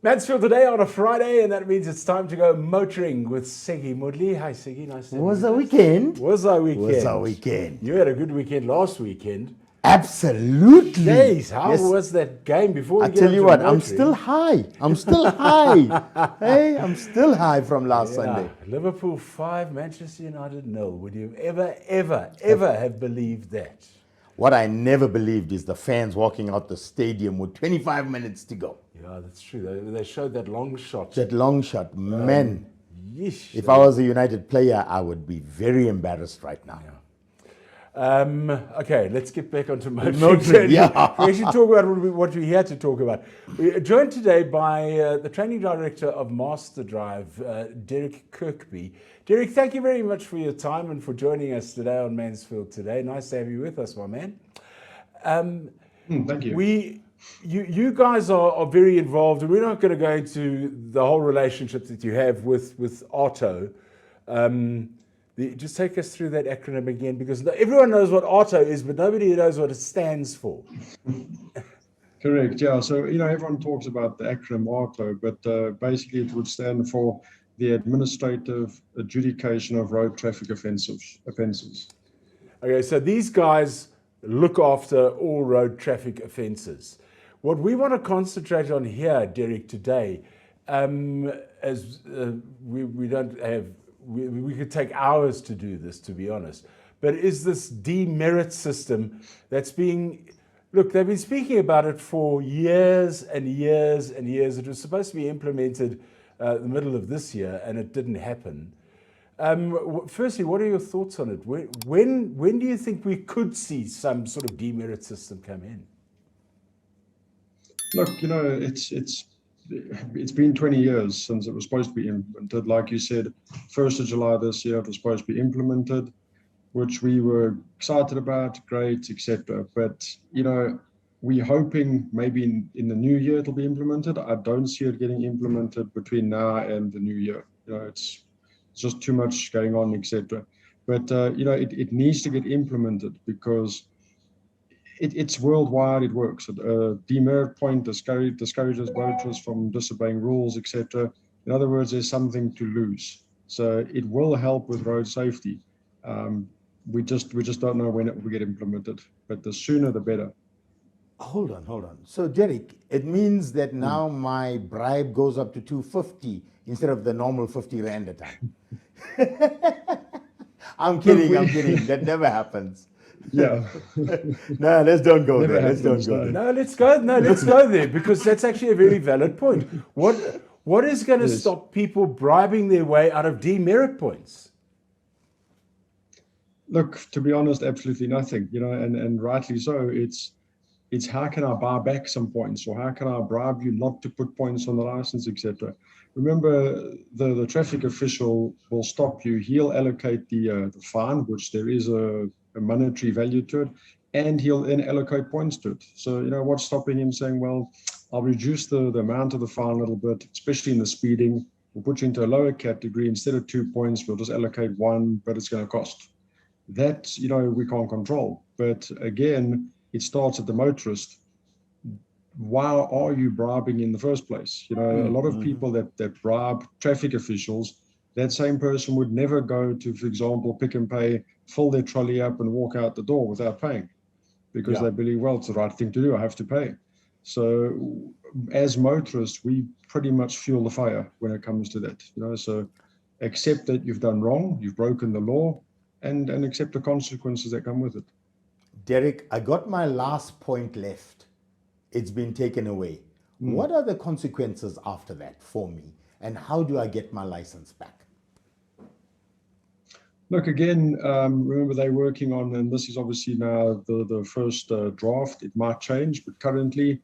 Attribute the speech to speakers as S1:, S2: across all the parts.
S1: Mansfield today on a Friday, and that means it's time to go motoring with Segi Mudli. Hi, Segi. Nice to have you
S2: Was
S1: with
S2: our
S1: us.
S2: weekend?
S1: Was our weekend?
S2: Was our weekend?
S1: You had a good weekend last weekend.
S2: Absolutely.
S1: Jeez, how
S2: Yes.
S1: was that game before we
S2: I
S1: get
S2: tell you
S1: onto
S2: what, I'm
S1: motoring?
S2: still high. I'm still high. Hey, I'm still high from last Sunday.
S1: Liverpool 5, Manchester United 0. Would you ever have believed that?
S2: What I never believed is the fans walking out the stadium with 25 minutes to go.
S1: Yeah, that's true. They showed that long shot.
S2: That long shot, man.
S1: Yeesh,
S2: If I was a United player, I would be very embarrassed right now.
S1: Yeah. Okay, let's get back onto motoring.
S2: Motoring, yeah.
S1: We should talk about what we're here to talk about. We're joined today by the training director of Master Drive, Derek Kirkby. Derek, thank you very much for your time and for joining us today on Mansfield Today. Nice to have you with us, my man.
S3: Thank you.
S1: You guys are very involved, and we're not going to go into the whole relationship that you have with Otto. Just take us through that acronym again, because everyone knows what Otto is, but nobody knows what it stands for.
S3: Correct, yeah. So, everyone talks about the acronym Otto, but basically it would stand for the Administrative Adjudication of Road Traffic Offences.
S1: Okay, so these guys look after all road traffic offences. What we want to concentrate on here, Derek, today, as we don't have, we could take hours to do this, to be honest, but is this demerit system that's being, look, they've been speaking about it for years and years and years. It was supposed to be implemented the middle of this year, and it didn't happen. Firstly, what are your thoughts on it? When do you think we could see some sort of demerit system come in?
S3: Look, it's been 20 years since it was supposed to be implemented. Like you said, 1st of July this year, it was supposed to be implemented, which we were excited about, great, etc. But, we're hoping maybe in the new year it'll be implemented. I don't see it getting implemented between now and the new year. It's just too much going on, etc. But, it needs to get implemented because it's worldwide, it works. A demerit point discourages motorists from disobeying rules, etc. In other words, there's something to lose. So it will help with road safety. We just don't know when it will get implemented, but the sooner the better.
S2: Hold on. So, Derek, it means that now my bribe goes up to 250 instead of the normal 50 Rand a time. I'm kidding. That never happens.
S3: Yeah.
S2: No, let's don't go there. Let's
S1: go there, because that's actually a very valid point. What is going to stop people bribing their way out of demerit points?
S3: Look, to be honest, absolutely nothing. And rightly so. It's how can I buy back some points, or how can I bribe you not to put points on the license, etc. Remember, the traffic official will stop you. He'll allocate the fine, which there is a monetary value to it, and he'll then allocate points to it. So, what's stopping him saying, well, I'll reduce the amount of the fine a little bit, especially in the speeding. We'll put you into a lower category. Instead of 2 points, we'll just allocate 1, but it's going to cost. That, we can't control. But again, it starts at the motorist. Why are you bribing in the first place? A lot of people that bribe traffic officials, that same person would never go to, for example, Pick and Pay, fill their trolley up and walk out the door without paying, because they believe, well, it's the right thing to do, I have to pay. So as motorists, we pretty much fuel the fire when it comes to that. So accept that you've done wrong, you've broken the law, and accept the consequences that come with it.
S2: Derek, I got my last point left. It's been taken away. What are the consequences after that for me? And how do I get my license back?
S3: Look, again, remember they're working on, and this is obviously now the first draft. It might change, but currently,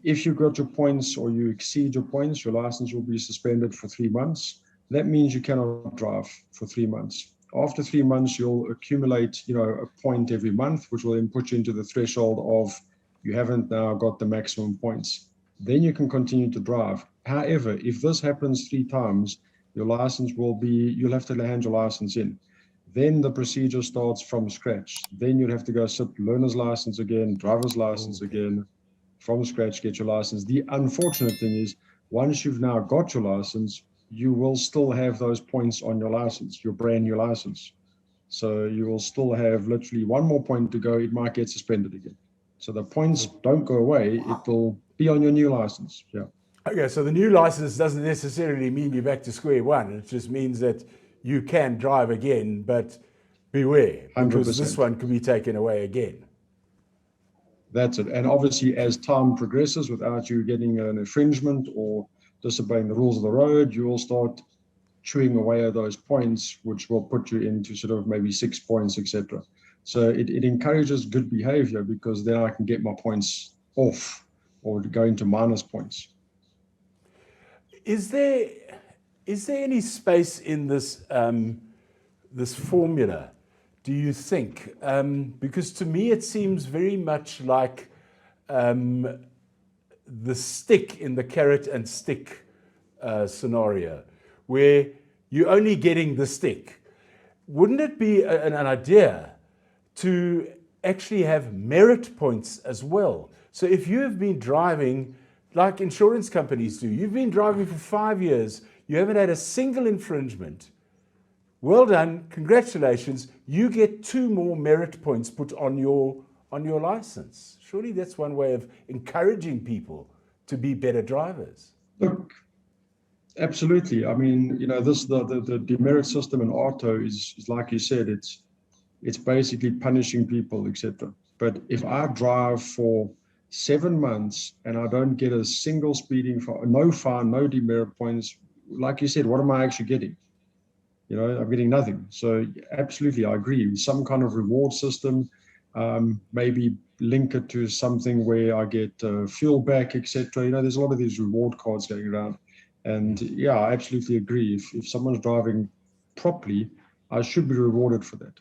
S3: if you got your points or you exceed your points, your license will be suspended for 3 months. That means you cannot drive for 3 months. After 3 months, you'll accumulate, a point every month, which will then put you into the threshold of you haven't now got the maximum points. Then you can continue to drive. However, if this happens 3 times, your license will be, you'll have to hand your license in. Then the procedure starts from scratch. Then you'll have to go sit learner's license again, driver's license again, from scratch, get your license. The unfortunate thing is Once you've now got your license, you will still have those points on your license, your brand new license. So you will still have literally one more point to go. It might get suspended again. So the points don't go away. It will be on your new license. Yeah.
S1: Okay, so the new license doesn't necessarily mean you're back to square one. It just means that you can drive again, but beware, because
S3: 100%.
S1: this one could be taken away again.
S3: That's it. And obviously, as time progresses, without you getting an infringement or disobeying the rules of the road, you will start chewing away at those points, which will put you into sort of maybe 6 points, etc. So it encourages good behavior, because then I can get my points off or go into minus points.
S1: Is there any space in this this formula, do you think? Because to me it seems very much like the stick in the carrot and stick scenario, where you're only getting the stick. Wouldn't it be an idea to actually have merit points as well? So if you have been driving, like insurance companies do, you've been driving for 5 years, you haven't had a single infringement, well done, congratulations, you get 2 more merit points put on your license. Surely that's one way of encouraging people to be better drivers.
S3: Look, absolutely. I mean, you know, the demerit system in Otto is like you said, it's basically punishing people, etc. But if I drive for 7 months and I don't get a single speeding fine, no fine, no demerit points, like you said, what am I actually getting? You know, I'm getting nothing. So absolutely, I agree. Some kind of reward system, maybe link it to something where I get fuel back, etc. You know, there's a lot of these reward cards going around. And yeah, I absolutely agree. If someone's driving properly, I should be rewarded for that.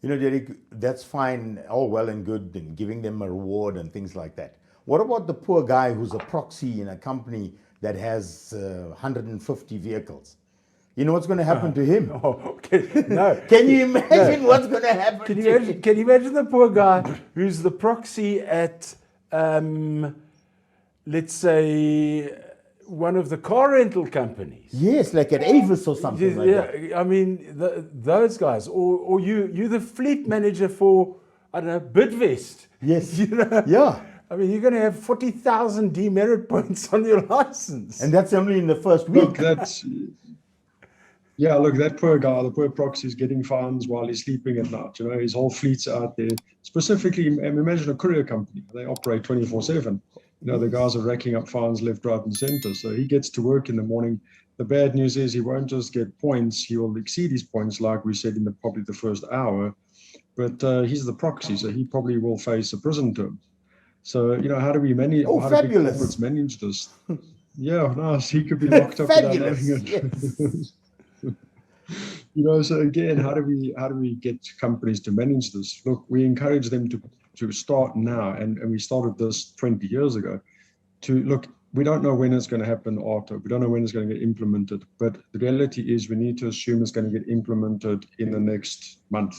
S2: You know, Derek, that's fine, all well and good, and giving them a reward and things like that. What about the poor guy who's a proxy in a company that has 150 vehicles? You know what's going to happen to him?
S1: Oh, no.
S2: Can you imagine what's going to happen to him?
S1: Can you imagine the poor guy who's the proxy at, let's say, one of the car rental companies?
S2: Yes, like at Avis or something like that.
S1: Yeah, I mean, those guys, or you're the fleet manager for, I don't know, Bidvest.
S2: Yes.
S1: You know?
S2: Yeah.
S1: I mean, you're going to have 40,000 demerit points on your license.
S2: And that's only in the first week.
S3: Look, that poor guy, the poor proxy is getting fines while he's sleeping at night. You know, his whole fleet's out there. Specifically, imagine a courier company. They operate 24/7. You know, the guys are racking up fines left, right, and center. So he gets to work in the morning. The bad news is he won't just get points. He will exceed his points, like we said, in probably the first hour. But he's the proxy, so he probably will face a prison term. So, you know, how do we manage?
S2: Oh,
S3: how
S2: fabulous.
S3: do corporates manage this? Yeah, nice. He could be locked up without knowing it.
S2: Yes.
S3: You know, so again, how do we get companies to manage this? Look, we encourage them to start now, and we started this 20 years ago. To look, we don't know when it's going to happen, Otto. We don't know when it's going to get implemented, but the reality is we need to assume it's going to get implemented in the next month.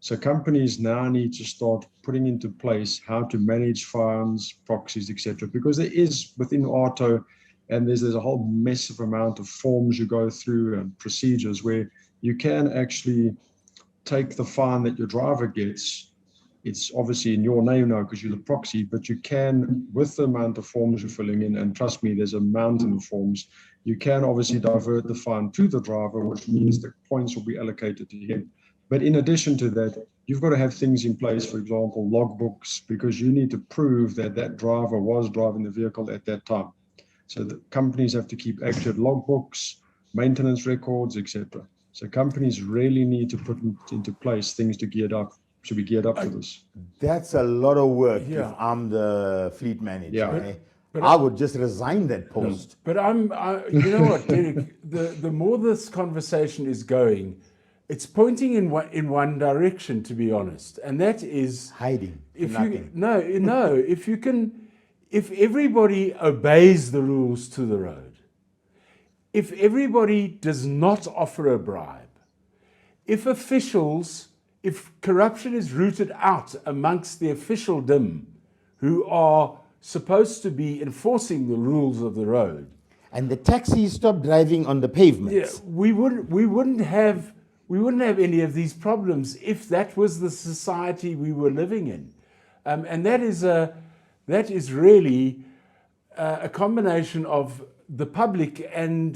S3: So companies now need to start putting into place how to manage fines, proxies, etc. Because there is within Otto, and there's a whole massive amount of forms you go through and procedures where you can actually take the fine that your driver gets. It's obviously in your name now because you're the proxy, but you can, with the amount of forms you're filling in, and trust me, there's a mountain of forms, you can obviously divert the fine to the driver, which means the points will be allocated to him. But in addition to that, you've got to have things in place, for example, logbooks, because you need to prove that that driver was driving the vehicle at that time. So the companies have to keep accurate logbooks, maintenance records, etc. So companies really need to put into place things to be geared up for this.
S2: That's a lot of work
S1: Yeah.
S2: if I'm the fleet manager.
S3: Yeah.
S2: But I would just resign that post.
S1: But you know what, Derek, the more this conversation is going, it's pointing in one direction, to be honest, and that is
S2: Hiding.
S1: if
S2: nothing.
S1: if everybody obeys the rules to the road, if everybody does not offer a bribe, if corruption is rooted out amongst the officialdom who are supposed to be enforcing the rules of the road,
S2: And the taxis stopped driving on the pavements.
S1: we wouldn't have any of these problems if that was the society we were living in, and that is really a combination of the public and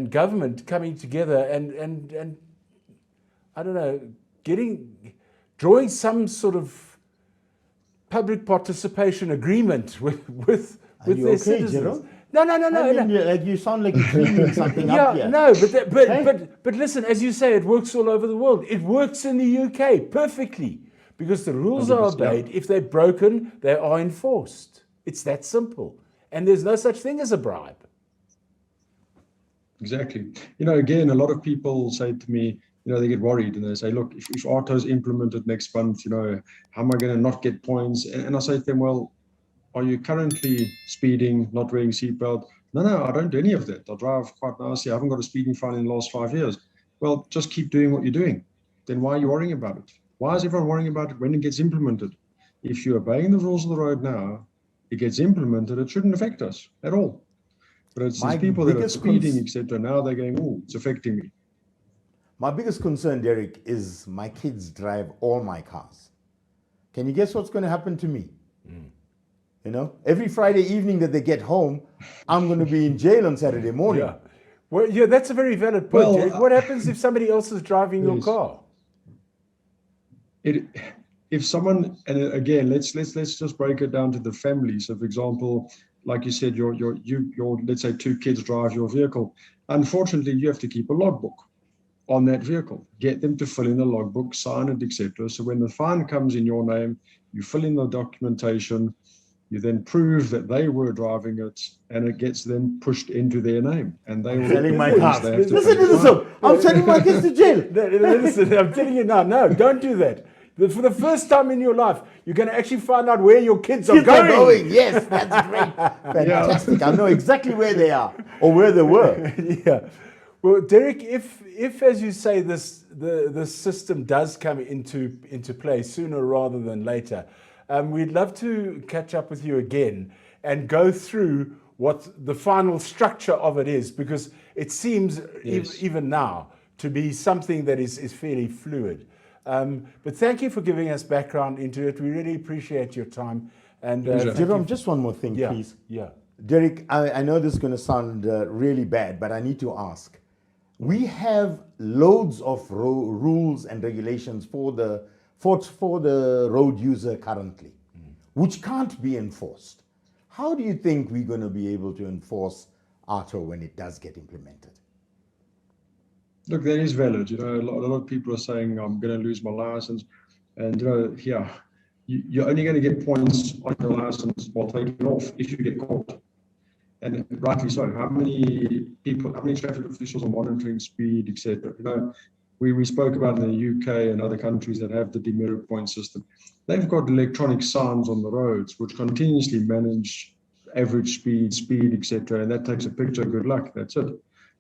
S1: government coming together and I don't know, drawing some sort of public participation agreement with
S2: Are you
S1: their
S2: okay,
S1: citizens.
S2: Jerome?
S1: No.
S2: I mean, like you sound like you're cleaning something up here.
S1: No, but listen, as you say, it works all over the world. It works in the UK perfectly because the rules are
S3: 100%,
S1: obeyed. If they're broken, they are enforced. It's that simple. And there's no such thing as a bribe.
S3: Exactly. Again, a lot of people say to me, they get worried and they say, look, if Otto's implemented next month, how am I going to not get points? And I say to them, well, are you currently speeding, not wearing seatbelt? No, I don't do any of that. I drive quite nicely. I haven't got a speeding fine in the last 5 years. Well, just keep doing what you're doing. Then why are you worrying about it? Why is everyone worrying about it when it gets implemented? If you're obeying the rules of the road now, it gets implemented, it shouldn't affect us at all. But it's these people that are speeding, etc. Now they're going, oh, it's affecting me.
S2: My biggest concern, Derek, is my kids drive all my cars. Can you guess what's going to happen to me? Every Friday evening that they get home, I'm going to be in jail on Saturday morning.
S1: Yeah. Well, yeah, that's a very valid point, Derek. What happens if somebody else is driving your car?
S3: If someone, and again, let's just break it down to the family. So, for example, like you said, your let's say 2 kids drive your vehicle. Unfortunately, you have to keep a logbook on that vehicle. Get them to fill in the logbook, sign it, etc. So when the fine comes in your name, you fill in the documentation. You then prove that they were driving it, and it gets then pushed into their name. And they will
S2: Selling my cars.
S3: Listen
S2: to this. I'm sending my kids to jail.
S1: Listen, I'm telling you now, no, don't do that. For the first time in your life, you're going to actually find out where your kids are going.
S2: Yes, that's great. Fantastic. I know exactly where they are or where they were.
S1: Yeah. Well, Derek, if as you say, the system does come into play sooner rather than later, we'd love to catch up with you again and go through what the final structure of it is, because it seems even now to be something that is fairly fluid. But thank you for giving us background into it. We really appreciate your time. And
S2: Jerome, just one more thing, please.
S1: Yeah.
S2: Derek, I know this is going to sound really bad, but I need to ask. We have loads of rules and regulations for the road user currently, which can't be enforced. How do you think we're going to be able to enforce Otto when it does get implemented?
S3: Look, that is valid. A lot of people are saying, I'm going to lose my license. And, you're only going to get points on your license while taking off if you get caught. And rightly so. How many traffic officials are monitoring speed, etc.? We spoke about in the UK and other countries that have the demerit point system. They've got electronic signs on the roads which continuously manage average speed, etc. And that takes a picture. Good luck. That's it.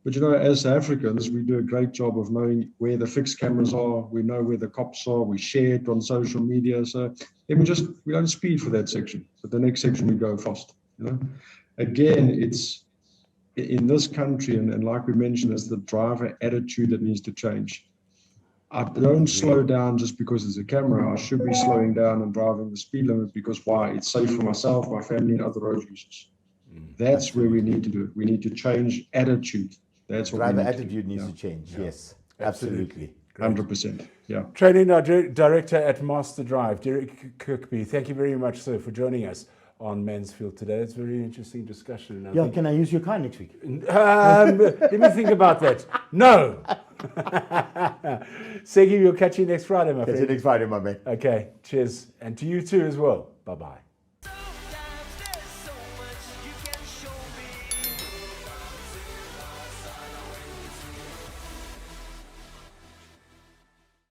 S3: But as Africans, we do a great job of knowing where the fixed cameras are. We know where the cops are. We share it on social media. So then we don't speed for that section. But the next section we go fast. Again, it's in this country, and like we mentioned, it's the driver attitude that needs to change. I don't slow down just because there's a camera. I should be slowing down and driving the speed limit because why? It's safe for myself, my family, and other road users. That's where we need to do it. We need to change attitude. That's what
S2: driver attitude needs to change. Yeah. Yes, absolutely.
S3: 100%. Yeah.
S1: Training Director at Master Drive, Derek Kirkby. Thank you very much, sir, for joining us on Mansfield today. It's a very interesting discussion.
S2: And can I use your car next week?
S1: Let me think about that. No. Segi, we'll catch you next Friday, my friend.
S2: Catch you next Friday, my man.
S1: Okay, cheers. And to you too as well. Bye-bye.